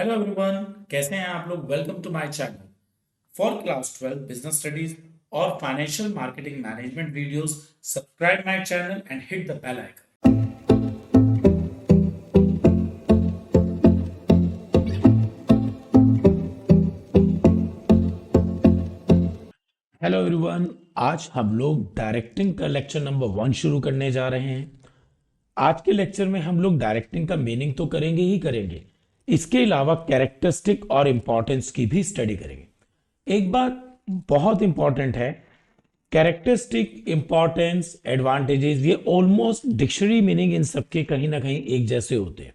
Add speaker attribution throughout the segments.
Speaker 1: Hello everyone, कैसे हैं आप लोग। Welcome to my channel for class 12 business studies और financial marketing management videos. Subscribe my channel and hit the bell icon. Hello everyone, आज हम लोग डायरेक्टिंग का लेक्चर नंबर 1 शुरू करने जा रहे हैं। आज के लेक्चर में हम लोग डायरेक्टिंग का मीनिंग तो करेंगे ही करेंगे, इसके अलावा कैरेक्टरिस्टिक और इंपॉर्टेंस की भी स्टडी करेंगे। एक बात बहुत इंपॉर्टेंट है, कैरेक्टरिस्टिक, इंपॉर्टेंस, एडवांटेजेस, ये ऑलमोस्ट डिक्शनरी मीनिंग इन सबके कहीं ना कहीं एक जैसे होते हैं।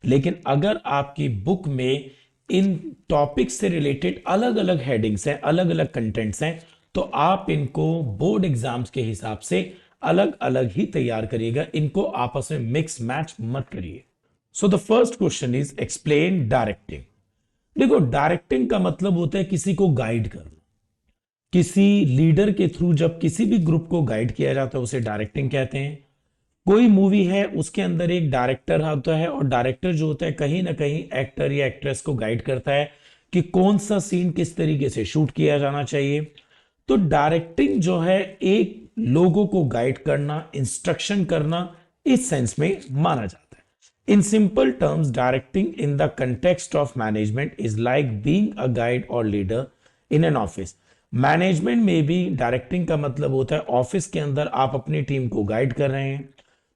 Speaker 1: लेकिन अगर आपकी बुक में इन टॉपिक से रिलेटेड अलग अलग हेडिंग्स हैं, अलग अलग कंटेंट्स हैं, तो आप इनको बोर्ड एग्जाम्स के हिसाब से अलग अलग ही तैयार करिएगा। इनको आपस में मिक्स मैच मत करिए। So the first question is explain directing. देखो, डायरेक्टिंग का मतलब होता है किसी को गाइड करना। किसी लीडर के थ्रू जब किसी भी ग्रुप को गाइड किया जाता है उसे डायरेक्टिंग कहते हैं। कोई मूवी है, उसके अंदर एक डायरेक्टर होता है और डायरेक्टर जो होता है कहीं ना कहीं एक्टर या एक्ट्रेस को गाइड करता है कि कौन सा सीन किस तरीके से शूट किया जाना चाहिए। तो डायरेक्टिंग जो है एक लोगों को गाइड करना, इंस्ट्रक्शन करना, इस सेंस में माना जाता है। In simple terms, directing in the context of management is like being a guide और leader in an office. Management में भी डायरेक्टिंग का मतलब होता है ऑफिस के अंदर आप अपनी टीम को गाइड कर रहे हैं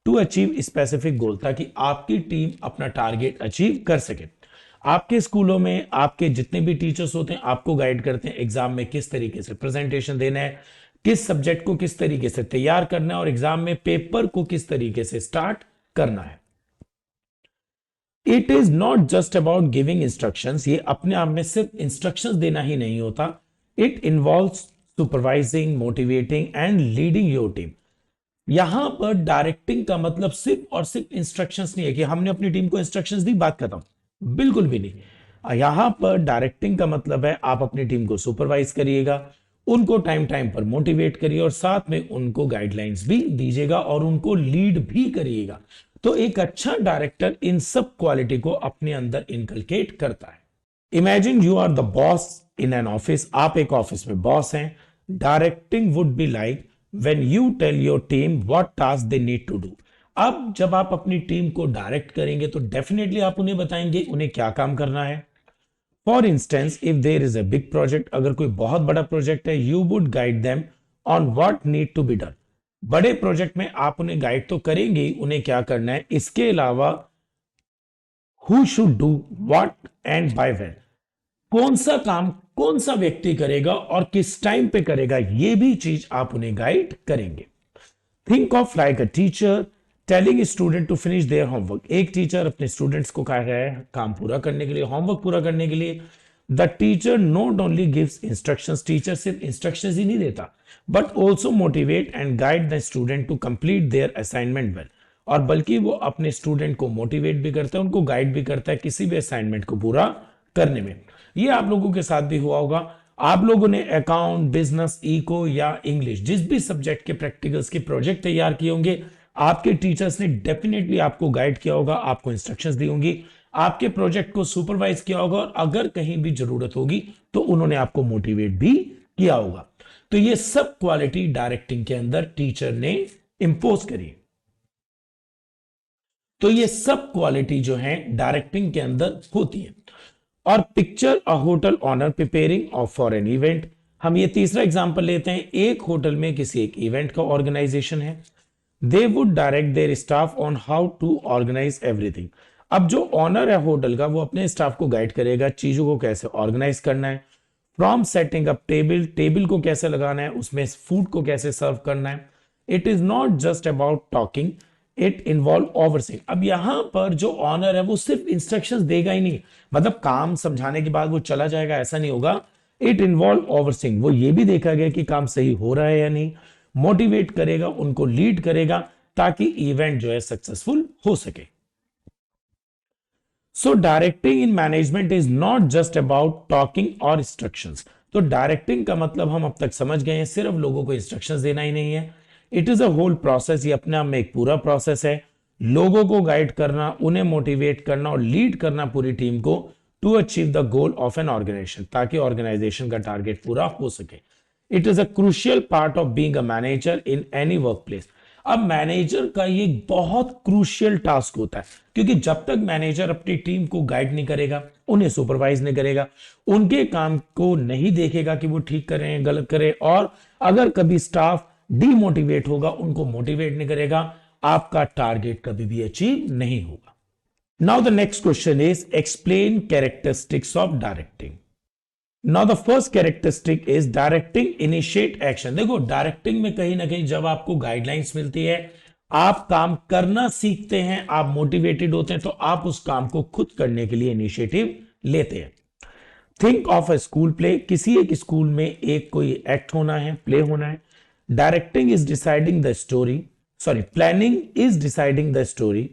Speaker 1: टू अचीव स्पेसिफिक गोल, ताकि आपकी टीम अपना टारगेट अचीव कर सके। आपके स्कूलों में आपके जितने भी टीचर्स होते हैं आपको गाइड करते हैं एग्जाम में किस तरीके से प्रेजेंटेशन देना है, किस सब्जेक्ट को किस तरीके से तैयार करना है और एग्जाम में पेपर को किस तरीके से स्टार्ट करना है। It is not just about giving instructions. ये अपने आप में सिर्फ इंस्ट्रक्शंस देना ही नहीं होता। It involves supervising, motivating and leading your team. यहां पर डायरेक्टिंग का मतलब सिर्फ और सिर्फ इंस्ट्रक्शंस नहीं है कि हमने अपनी टीम को इंस्ट्रक्शंस दी, बात खत्म। बिल्कुल भी नहीं। यहां पर डायरेक्टिंग का मतलब है आप अपनी टीम को सुपरवाइज करिएगा, उनको टाइम टाइम पर मोटिवेट करिए और साथ में उनको गाइडलाइंस भी दीजिएगा और उनको लीड भी करिएगा। तो एक अच्छा डायरेक्टर इन सब क्वालिटी को अपने अंदर इनकलकेट करता है। Imagine you are the boss in an office. आप एक ऑफिस में बॉस हैं। Directing would be like when you tell your team what task they need to do। अब जब आप अपनी टीम को डायरेक्ट करेंगे तो डेफिनेटली आप उन्हें बताएंगे उन्हें क्या काम करना है। For instance, if there is a big project, अगर कोई बहुत बड़ा प्रोजेक्ट है, you would guide them on what need to be done. बड़े प्रोजेक्ट में आप उन्हें गाइड तो करेंगे उन्हें क्या करना है, इसके अलावा who should do what and by when. कौन सा काम कौन सा व्यक्ति करेगा और किस टाइम पे करेगा, यह भी चीज आप उन्हें गाइड करेंगे। Think of like a teacher telling student to finish their homework. एक टीचर अपने स्टूडेंट्स को कह रहा है काम पूरा करने के लिए, होमवर्क पूरा करने के लिए। The teacher not only gives instructions, teacher सिर्फ इंस्ट्रक्शंस ही नहीं देता but also motivate and guide the student to complete their assignment well. और बल्कि वो अपने स्टूडेंट को मोटिवेट भी करता है, उनको गाइड भी करता है किसी भी असाइनमेंट को पूरा करने में। ये आप लोगों के साथ भी हुआ होगा। आप लोगों ने अकाउंट, बिजनेस, इको या इंग्लिश, जिस भी सब्जेक्ट के प्रैक्टिकल्स के प्रोजेक्ट तैयार किए होंगे, आपके टीचर्स ने डेफिनेटली आपको गाइड किया होगा, आपको इंस्ट्रक्शंस दी होंगी, आपके प्रोजेक्ट को सुपरवाइज किया होगा और अगर कहीं भी जरूरत होगी तो उन्होंने आपको मोटिवेट भी किया होगा। तो ये सब क्वालिटी डायरेक्टिंग के अंदर टीचर ने इंपोज करी। तो ये सब क्वालिटी जो है डायरेक्टिंग के अंदर होती है। और picture a hotel owner preparing off for an event. हम ये तीसरा एग्जांपल लेते हैं। एक होटल में किसी एक इवेंट का ऑर्गेनाइजेशन है। They would direct their staff on how to organize everything. अब जो ऑनर है होटल का, वो अपने स्टाफ को गाइड करेगा चीजों को कैसे ऑर्गेनाइज करना है। From setting up table, table को कैसे लगाना है, उसमें फूड को कैसे सर्व करना है। It is not just about talking, it involve overseeing. अब यहां पर जो ऑनर है वो सिर्फ इंस्ट्रक्शंस देगा ही नहीं, मतलब काम समझाने के बाद वो चला जाएगा, ऐसा नहीं होगा। इट इन्वॉल्व ओवरसीइंग, वो ये भी देखा गया कि काम सही हो रहा है या नहीं। मोटिवेट करेगा, उनको लीड करेगा ताकि इवेंट जो है सक्सेसफुल हो सके। So directing in management is not just about talking और इंस्ट्रक्शंस। तो डायरेक्टिंग का मतलब हम अब तक समझ गए हैं, सिर्फ लोगों को इंस्ट्रक्शंस देना ही नहीं है। It is a whole process. ये अपने आप में एक पूरा प्रोसेस है। लोगों को गाइड करना, उन्हें मोटिवेट करना और लीड करना पूरी टीम को, to achieve the goal of an organization, ताकि ऑर्गेनाइजेशन का टारगेट पूरा हो सके। It is a crucial part of being a manager in any work place. अब मैनेजर का ये बहुत क्रूशियल टास्क होता है, क्योंकि जब तक मैनेजर अपनी टीम को गाइड नहीं करेगा, उन्हें सुपरवाइज नहीं करेगा, उनके काम को नहीं देखेगा कि वो ठीक कर रहे हैं गलत करे, और अगर कभी स्टाफ डीमोटिवेट होगा, उनको मोटिवेट नहीं करेगा, आपका टारगेट कभी भी अचीव नहीं होगा। Now the next question is explain characteristics of directing. Now the first characteristic is directing initiate action. देखो, डायरेक्टिंग में कहीं ना कहीं जब आपको गाइडलाइंस मिलती है, आप काम करना सीखते हैं, आप मोटिवेटेड होते हैं, तो आप उस काम को खुद करने के लिए इनिशिएटिव लेते हैं। Think of a school play. किसी एक स्कूल में एक कोई एक्ट होना है, प्ले होना है। Directing is deciding the story, planning is deciding the story.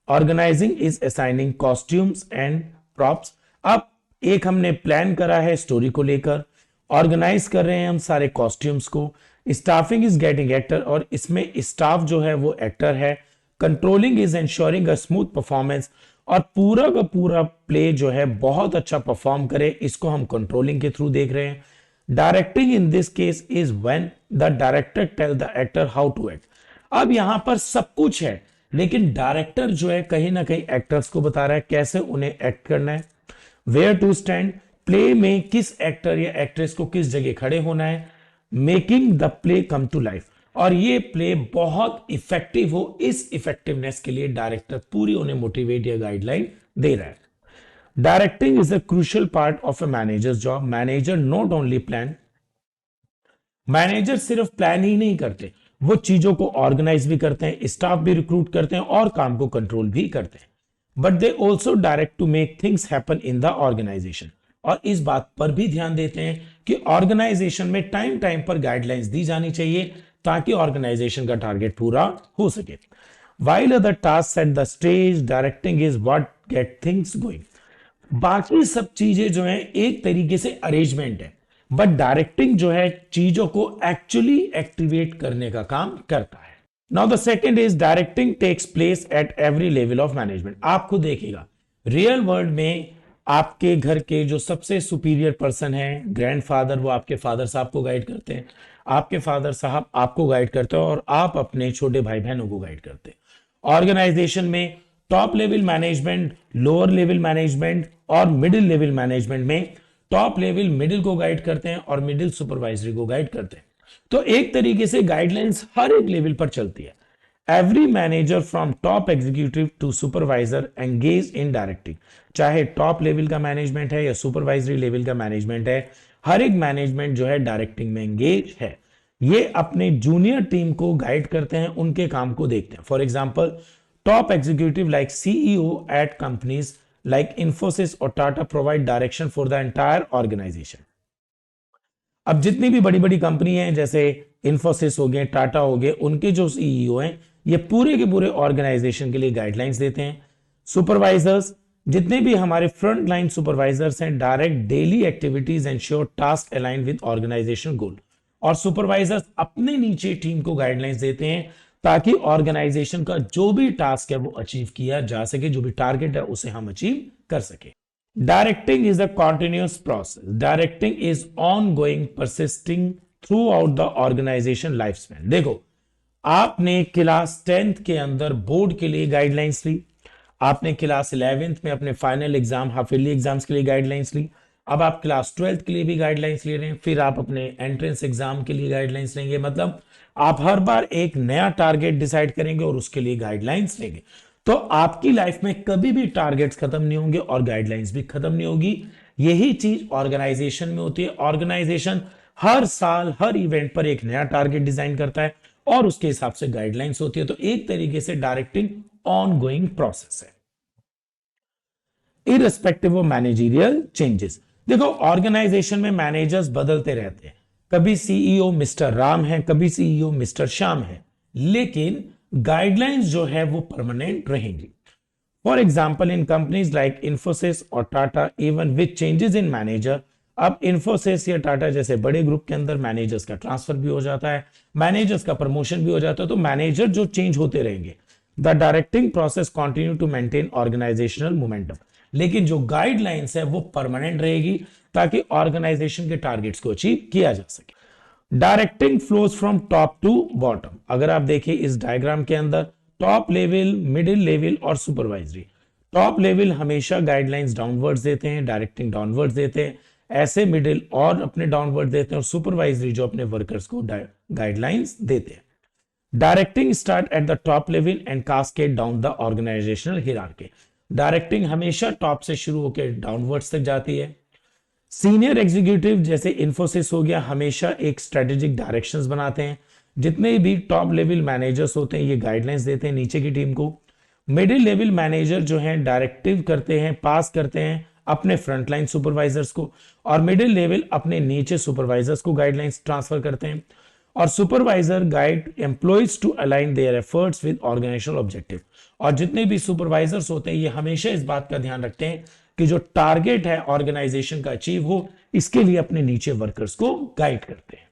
Speaker 1: Organizing is assigning costumes and props. अब एक हमने प्लान करा है स्टोरी को लेकर, ऑर्गेनाइज कर रहे हैं हम सारे कॉस्ट्यूम्स को। स्टाफिंग इज गेटिंग एक्टर, और इसमें स्टाफ जो है वो एक्टर है। Controlling is ensuring a smooth performance, और पूरा का पूरा प्ले जो है बहुत अच्छा परफॉर्म करे, इसको हम कंट्रोलिंग के थ्रू देख रहे हैं। Directing in this case is when the director tell the actor how to act. अब यहां पर सब कुछ है, लेकिन डायरेक्टर जो है कहीं ना कहीं एक्टर्स को बता रहा है कैसे उन्हें एक्ट करना है। वेयर टू स्टैंड, प्ले में किस एक्टर या एक्ट्रेस को किस जगह खड़े होना है। Making the play come to life, और ये प्ले बहुत इफेक्टिव हो, इस इफेक्टिवनेस के लिए डायरेक्टर पूरी उन्हें मोटिवेट या गाइडलाइन दे रहा है। Directing is a crucial part of a managers job. Manager not only plan, manager सिर्फ प्लान ही नहीं करते, वो चीजों को ऑर्गेनाइज भी करते हैं, स्टाफ भी रिक्रूट करते हैं और काम को कंट्रोल भी करते हैं। But they also direct to make things happen in the organization, और इस बात पर भी ध्यान देते हैं कि ऑर्गेनाइजेशन में टाइम टाइम पर गाइडलाइंस दी जानी चाहिए, ताकि ऑर्गेनाइजेशन का टारगेट पूरा हो सके। While other tasks set the stage, directing is what get things going. बाकी सब चीजें जो है एक तरीके से अरेंजमेंट है, बट डायरेक्टिंग जो है चीजों को एक्चुअली एक्टिवेट करने का काम करता है। Now the second is directing takes place at every level of management. आपको देखिएगा रियल वर्ल्ड में आपके घर के जो सबसे सुपीरियर पर्सन है, ग्रैंडफादर, वो आपके फादर साहब को गाइड करते हैं, आपके फादर साहब आपको गाइड करते हैं, और आप अपने छोटे भाई बहनों को गाइड करते हैं। ऑर्गेनाइजेशन में top level management, lower level management और मिडिल लेवल मैनेजमेंट में टॉप लेवल मिडिल को गाइड करते हैं और मिडिल सुपरवाइजरी को गाइड करते हैं। तो एक तरीके से गाइडलाइंस हर एक लेवल पर चलती है। Every manager from top executive to supervisor engage in directing. चाहे टॉप लेवल का मैनेजमेंट है या सुपरवाइजरी लेवल का मैनेजमेंट है, हर एक मैनेजमेंट जो है डायरेक्टिंग में एंगेज है। ये अपने जूनियर टीम को गाइड करते हैं, उनके काम को देखते हैं। For example, top executive like CEO at companies like Infosys और Tata provide direction for the entire organisation. अब जितनी भी बड़ी बड़ी कंपनी है, जैसे इन्फोसिस हो गए, टाटा हो गए, उनके जो सीईओ हैं, ये पूरे के पूरे ऑर्गेनाइजेशन के लिए गाइडलाइंस देते हैं। सुपरवाइजर्स, जितने भी हमारे फ्रंट लाइन सुपरवाइजर्स हैं, direct daily activities ensure task align with organisation goal. और सुपरवाइजर्स अपने नीचे टीम को गाइडलाइंस देते हैं, ताकि ऑर्गेनाइजेशन का जो भी टास्क है वो अचीव किया जा सके, जो भी टारगेट है उसे हम अचीव कर सके। Directing is a continuous process. Directing is ongoing, persisting throughout the organization life span. देखो, आपने क्लास 10th के अंदर बोर्ड के लिए गाइडलाइंस ली, आपने क्लास 11th में अपने final exam, half yearly exams के लिए गाइडलाइंस ली, अब आप क्लास 12th के लिए भी गाइडलाइंस ले रहे हैं, फिर आप अपने एंट्रेंस एग्जाम के लिए गाइडलाइंस लेंगे। मतलब आप हर बार एक नया टारगेट डिसाइड करेंगे और उसके लिए गाइडलाइंस लेंगे। तो आपकी लाइफ में कभी भी टारगेट्स खत्म नहीं होंगे और गाइडलाइंस भी खत्म नहीं होगी। यही चीज ऑर्गेनाइजेशन में होती है। ऑर्गेनाइजेशन हर साल हर इवेंट पर एक नया टारगेट डिजाइन करता है और उसके हिसाब से गाइडलाइंस होती है। तो एक तरीके से डायरेक्टिंग ऑन गोइंग प्रोसेस है, इररिस्पेक्टिव ऑफ मैनेजरियल चेंजेस। देखो, ऑर्गेनाइजेशन में मैनेजर्स बदलते रहते हैं, कभी सीईओ मिस्टर राम है, कभी सीईओ मिस्टर श्याम है, लेकिन गाइडलाइंस जो है वो परमानेंट रहेंगी। For example, in companies like Infosys और Tata, even with changes in manager, अब इन्फोसिस या टाटा जैसे बड़े ग्रुप के अंदर मैनेजर्स का ट्रांसफर भी हो जाता है, मैनेजर्स का प्रमोशन भी हो जाता है, तो मैनेजर जो चेंज होते रहेंगे। The directing process continue to maintain organizational momentum, लेकिन जो गाइडलाइंस है वो परमानेंट रहेगी ताकि ऑर्गेनाइजेशन के टारगेट्स को अचीव किया जा सके। Directing flows from top to bottom. अगर आप देखें इस डायग्राम के अंदर टॉप लेवल, मिडिल लेवल और सुपरवाइजरी। टॉप लेवल हमेशा गाइडलाइंस डाउनवर्ड्स देते हैं, डायरेक्टिंग डाउनवर्ड्स देते हैं, ऐसे मिडिल और अपने डाउनवर्ड देते हैं, और सुपरवाइजरी जो अपने वर्कर्स को गाइडलाइंस देते हैं। Directing start at the top level and cascade down the organisational hierarchy. Directing हमेशा टॉप से शुरू होकर डाउनवर्ड्स तक जाती है। सीनियर एग्जीक्यूटिव जैसे इन्फोसिस हो गया, हमेशा एक स्ट्रेटेजिक डायरेक्शंस बनाते हैं। जितने भी टॉप लेवल मैनेजर्स होते हैं ये गाइडलाइंस देते हैं नीचे की टीम को। मिडिल लेवल मैनेजर जो हैं डायरेक्टिव करते हैं, पास करते हैं अपने फ्रंटलाइन सुपरवाइजर्स को, और मिडिल लेवल अपने नीचे सुपरवाइजर्स को गाइडलाइंस ट्रांसफर करते हैं, और supervisor guide employees to align their efforts with organizational objective. और जितने भी सुपरवाइजर्स होते हैं ये हमेशा इस बात का ध्यान रखते हैं कि जो टारगेट है ऑर्गेनाइजेशन का अचीव हो, इसके लिए अपने नीचे वर्कर्स को गाइड करते हैं।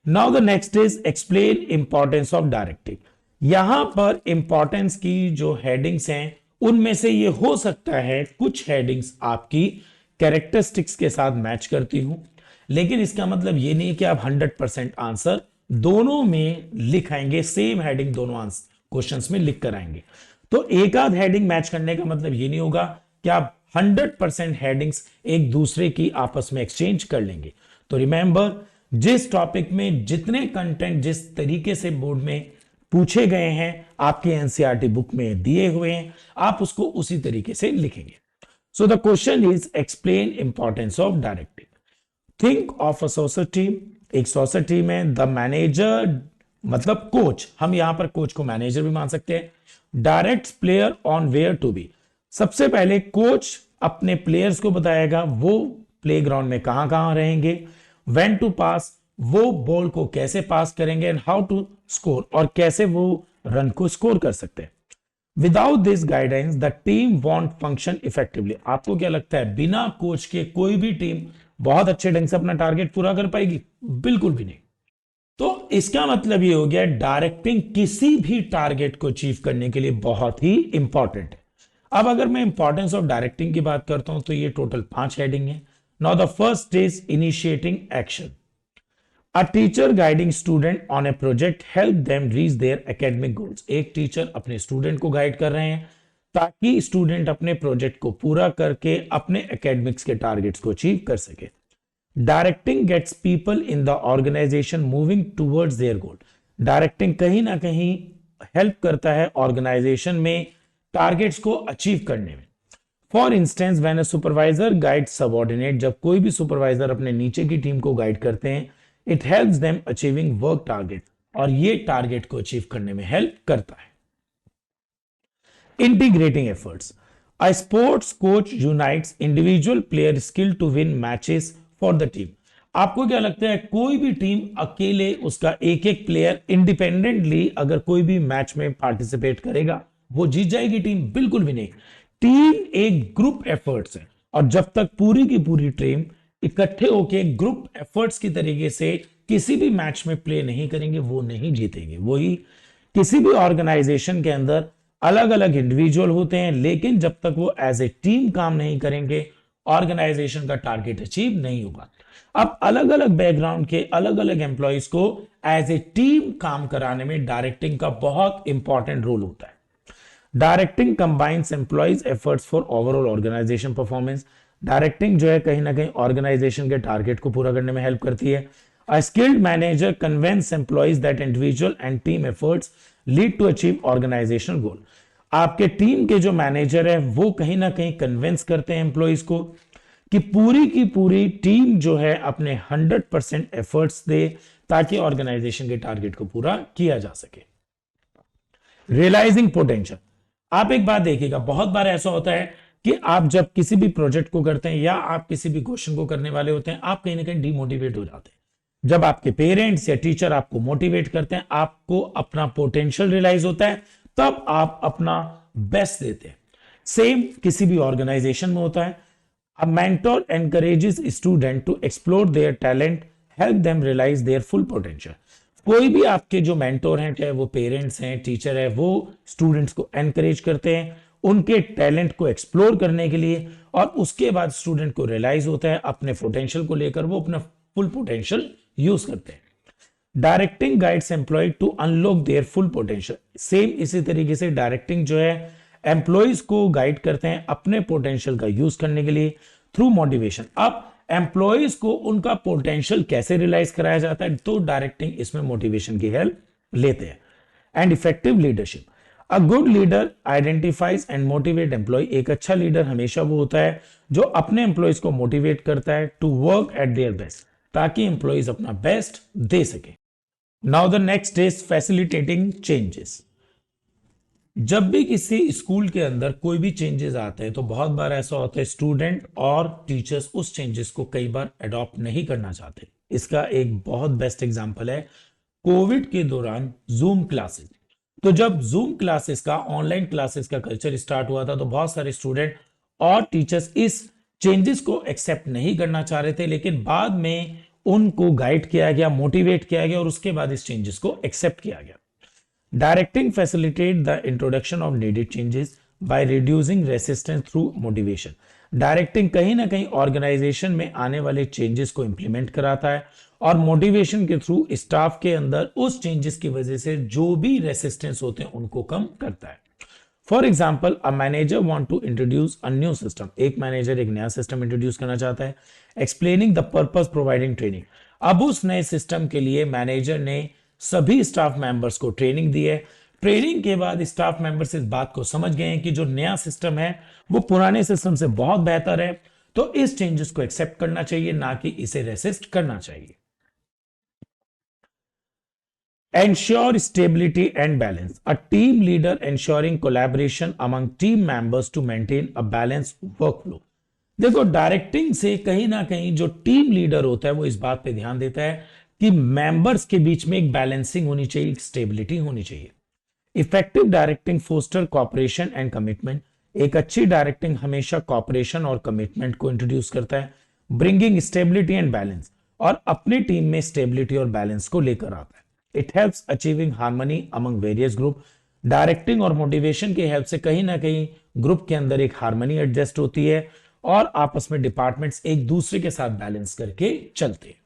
Speaker 1: Now the next is explain importance of directing. यहां पर इंपॉर्टेंस की जो हेडिंग्स हैं उनमें से ये हो सकता है कुछ हेडिंग्स आपकी कैरेक्टरिस्टिक्स के साथ मैच करती हूं, लेकिन इसका मतलब ये नहीं कि आप 100% आंसर दोनों में लिख आएंगे, सेम हेडिंग दोनों क्वेश्चंस में लिख कर आएंगे। तो एक आध हेडिंग मैच करने का मतलब ये नहीं होगा कि आप 100% हेडिंग्स एक दूसरे की आपस में एक्सचेंज कर लेंगे। तो रिमेंबर, जिस टॉपिक में जितने कंटेंट जिस तरीके से बोर्ड में पूछे गए हैं, आपके एनसीईआरटी बुक में दिए हुए हैं, आप उसको उसी तरीके से लिखेंगे। So the question is explain importance of directing. Think of a society. एक सोसाइटी में द मैनेजर मतलब कोच, हम यहां पर कोच को मैनेजर भी मान सकते हैं, direct player on where to be. सबसे पहले कोच अपने प्लेयर्स को बताएगा वो प्लेग्राउंड में कहां कहां रहेंगे, व्हेन टू पास, वो बॉल को कैसे पास करेंगे, एंड हाउ टू स्कोर, और कैसे वो रन को स्कोर कर सकते हैं। Without this guidance the team want function effectively. आपको क्या लगता है बिना कोच के कोई भी टीम बहुत अच्छे ढंग से अपना टारगेट पूरा कर पाएगी? बिल्कुल भी नहीं। तो इसका मतलब ये हो गया डायरेक्टिंग किसी भी टारगेट को अचीव करने के लिए बहुत ही इंपॉर्टेंट है। अब अगर मैं इंपॉर्टेंस ऑफ डायरेक्टिंग की बात करता हूं तो ये टोटल 5 हेडिंग है। Now the first is initiating action. A teacher guiding student on a project help them reach their academic goals। एक टीचर अपने स्टूडेंट को गाइड कर रहे हैं ताकि स्टूडेंट अपने प्रोजेक्ट को पूरा करके अपने एकेडमिक्स के टारगेट्स को अचीव कर सके। Directing gets people in the organization moving towards their goal. Directing कहीं ना कहीं हेल्प करता है ऑर्गेनाइजेशन में टारगेट्स को अचीव करने में। For instance when a supervisor guide subordinate, जब कोई भी सुपरवाइजर अपने नीचे की टीम को गाइड करते हैं, it helps them achieving work target, और ये टारगेट को अचीव करने में हेल्प करता है। Integrating efforts. A sports coach unites individual player skill to win matches for the team. आपको क्या लगता है कोई भी टीम अकेले उसका एक एक प्लेयर इंडिपेंडेंटली अगर कोई भी मैच में पार्टिसिपेट करेगा वो जीत जाएगी टीम? बिल्कुल भी नहीं। टीम एक ग्रुप एफर्ट्स है, और जब तक पूरी की पूरी टीम इकट्ठे होके ग्रुप एफर्ट्स की तरीके से किसी भी मैच में प्ले नहीं करेंगे वो नहीं जीतेंगे। वही किसी भी ऑर्गेनाइजेशन के अंदर अलग अलग इंडिविजुअल होते हैं, लेकिन जब तक वो एज ए टीम काम नहीं करेंगे ऑर्गेनाइजेशन का टारगेट अचीव नहीं होगा। अब अलग अलग बैकग्राउंड के अलग अलग एम्प्लॉइज को एज ए टीम काम कराने में डायरेक्टिंग का बहुत इंपॉर्टेंट रोल होता है। Directing combines employees efforts for overall organization performance. Directing जो है कहीं ना कहीं ऑर्गेनाइजेशन के टारगेट को पूरा करने में हेल्प करती है। A skilled manager convince employees that individual and team efforts lead to achieve organisational goal. आपके टीम के जो मैनेजर है वो कहीं ना कहीं कन्विंस करते हैं एम्प्लॉइज को कि पूरी की पूरी टीम जो है अपने 100% एफर्ट्स दे ताकि ऑर्गेनाइजेशन के टारगेट को पूरा किया जा सके। Realizing potential. आप एक बात देखिएगा, बहुत बार ऐसा होता है कि आप जब किसी भी प्रोजेक्ट को करते हैं या आप किसी भी क्वेश्चन को करने वाले होते हैं, आप कहीं ना कहीं डिमोटिवेट हो जाते हैं। जब आपके पेरेंट्स या टीचर आपको मोटिवेट करते हैं, आपको अपना पोटेंशियल रियलाइज होता है, तब आप अपना बेस्ट देते हैं। सेम किसी भी ऑर्गेनाइजेशन में होता है। A mentor encourages student to explore their talent, help them realize their full potential. कोई भी आपके जो मेंटोर हैं, चाहे वो पेरेंट्स हैं, टीचर है, वो स्टूडेंट्स को एनकरेज करते हैं, उनके टैलेंट को एक्सप्लोर करने के लिए, और उसके बाद स्टूडेंट को रियलाइज होता है अपने पोटेंशियल को लेकर, वो अपना फुल पोटेंशियल यूज करते हैं। Directing guides employ to unlock their full potential. Same इसी तरीके से डायरेक्टिंग जो है एम्प्लॉयज को गाइड करते हैं अपने पोटेंशियल का यूज करने के लिए थ्रू मोटिवेशन। अब एम्प्लॉयज को उनका पोटेंशियल कैसे रियलाइज कराया जाता है, तो डायरेक्टिंग इसमें मोटिवेशन की हेल्प लेते हैं। And effective leadership, a good leader identifies and motivate employ. एक अच्छा लीडर हमेशा वो होता है जो अपने एम्प्लॉयज को मोटिवेट करता है to work at their best, ताकि एम्प्लॉयज अपना बेस्ट दे सके। Now the next is facilitating changes. जब भी किसी स्कूल के अंदर कोई भी चेंजेस आते हैं तो बहुत बार ऐसा होता है स्टूडेंट और टीचर्स उस चेंजेस को कई बार अडॉप्ट नहीं करना चाहते। इसका एक बहुत बेस्ट एग्जांपल है कोविड के दौरान जूम क्लासेस। तो जब जूम क्लासेस का, ऑनलाइन क्लासेस का कल्चर स्टार्ट हुआ था तो बहुत सारे स्टूडेंट और टीचर्स इस चेंजेस को एक्सेप्ट नहीं करना चाह रहे थे, लेकिन बाद में उनको गाइड किया गया, मोटिवेट किया गया और उसके बाद इस चेंजेस को एक्सेप्ट किया गया। Directing facilitate the introduction of needed changes by reducing resistance through motivation. Directing कहीं ना कहीं ऑर्गेनाइजेशन में आने वाले चेंजेस को इंप्लीमेंट कराता है और मोटिवेशन के थ्रू स्टाफ के अंदर उस चेंजेस की वजह से जो भी रेसिस्टेंस होते हैं उनको कम करता है। For example, a manager want to introduce a new system. एक मैनेजर एक नया सिस्टम इंट्रोड्यूस करना चाहता है, explaining the purpose providing training. अब उस नए सिस्टम के लिए मैनेजर ने सभी स्टाफ मेंबर्स को ट्रेनिंग दी है। ट्रेनिंग के बाद स्टाफ मेंबर्स इस बात को समझ गए हैं कि जो नया सिस्टम है वो पुराने सिस्टम से बहुत बेहतर है, तो इस चेंजेस को एक्सेप्ट करना चाहिए, ना कि इसे रेसिस्ट करना चाहिए। Ensure stability and balance. A team leader ensuring collaboration among team members to maintain a balanced workflow. देखो, डायरेक्टिंग से कहीं ना कहीं जो टीम लीडर होता है वो इस बात पे ध्यान देता है कि मेंबर्स के बीच में एक बैलेंसिंग होनी चाहिए, एक स्टेबिलिटी होनी चाहिए। Effective directing foster cooperation and commitment. एक अच्छी डायरेक्टिंग हमेशा कॉपरेशन और कमिटमेंट को इंट्रोड्यूस करता है, ब्रिंगिंग स्टेबिलिटी एंड बैलेंस, और अपनी टीम में स्टेबिलिटी और बैलेंस को लेकर आता है। It helps achieving harmony among various group. Directing और मोटिवेशन की हेल्प से कहीं ना कहीं ग्रुप के अंदर एक हार्मनी एडजस्ट होती है और आपस में डिपार्टमेंट्स एक दूसरे के साथ बैलेंस करके चलते हैं।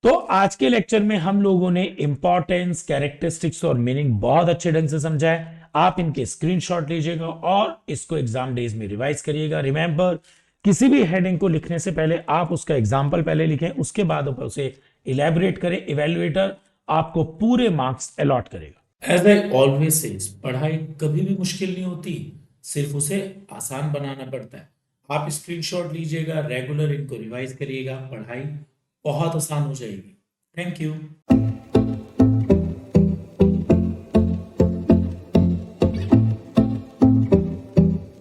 Speaker 1: तो आज के लेक्चर में हम लोगों ने इंपॉर्टेंस, कैरेक्टरिस्टिक्स और मीनिंग बहुत अच्छे ढंग से समझा है। आप इनके स्क्रीनशॉट लीजिएगा और इसको एग्जाम डेज में रिवाइज करिएगा। रिमेंबर, किसी भी हेडिंग को लिखने से पहले आप उसका एग्जाम्पल पहले लिखें, उसके बाद आप उसे इलेबोरेट करें। इवेल्युएटर आपको पूरे मार्क्स अलॉट करेगा।
Speaker 2: एज आई ऑलवेज सेज, पढ़ाई कभी भी मुश्किल नहीं होती, सिर्फ उसे आसान बनाना पड़ता है। आप स्क्रीनशॉट लीजिएगा, रेगुलर इनको रिवाइज करिएगा, पढ़ाई बहुत आसान हो जाएगी। Thank you.